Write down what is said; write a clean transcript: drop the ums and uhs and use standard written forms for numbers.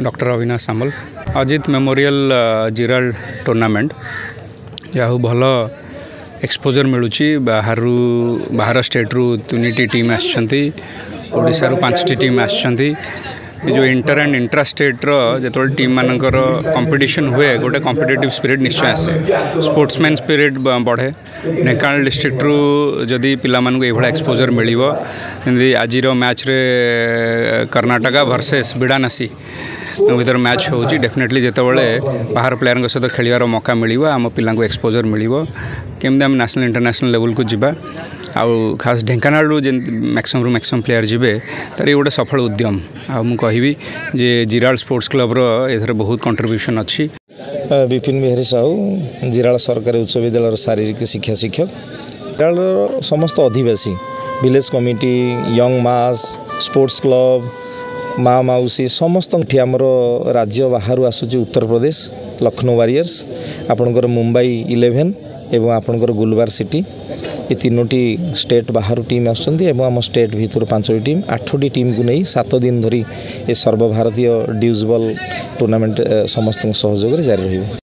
Doctor Avinash सामल Ajit memorial Jarral tournament या भल exposure मिलूँ बाहर स्टेट रु 3टी टीम आशार 5टी टीम आसछंती जो इंटर एंड इंट्रा स्टेट जो टीम मानकर कंपटीशन हुए गोटे कॉम्पिटिटिव स्पिरिट निश्चय आसे स्पोर्ट्समैन स्पिरिट बढ़े ढेंकानाल डिस्ट्रिक्ट रु जदि पिला मानक ये एक्सपोजर मिलिबो आज मैच रे कर्नाटका वर्सेस बिडानासी भर मैच हो डेफिनेटली जितेबाला बाहर प्लेयर सहित खेलार मौका मिल आम पिला एक्सपोजर मिल केमती आम नेशनल इंटरनेशनल लेवल को जीवा आउ खास ढेंकानाल मैक्सिमम प्लेयर जीवे तार ये गोटे सफल उद्यम आउ कहि जे जिराल स्पोर्ट्स क्लब रो बहुत कंट्रीब्यूशन अच्छी। विपिन बिहारी साहू जिराल सरकारी उच्च विद्यालय शारीरिक शिक्षा शिक्षक जिराल समस्त अधिवासी विलेज कमिटी यंग मास स्पोर्ट्स क्लब माँ मौसी समस्त आमर राज्य बाहर आसूँ उत्तर प्रदेश लखनऊ वारियर्स आपणकर मुंबई 11 एवं आपणकर गुलबार सिटी ये 3टी स्टेट बाहर टीम आम स्टेट भितर 5टी टीम 8टी टीम को नहीं 7 दिन धरी ये सर्वभारतीय ड्यूज बॉल टूर्नामेंट समस्त सहयोग जारी रही।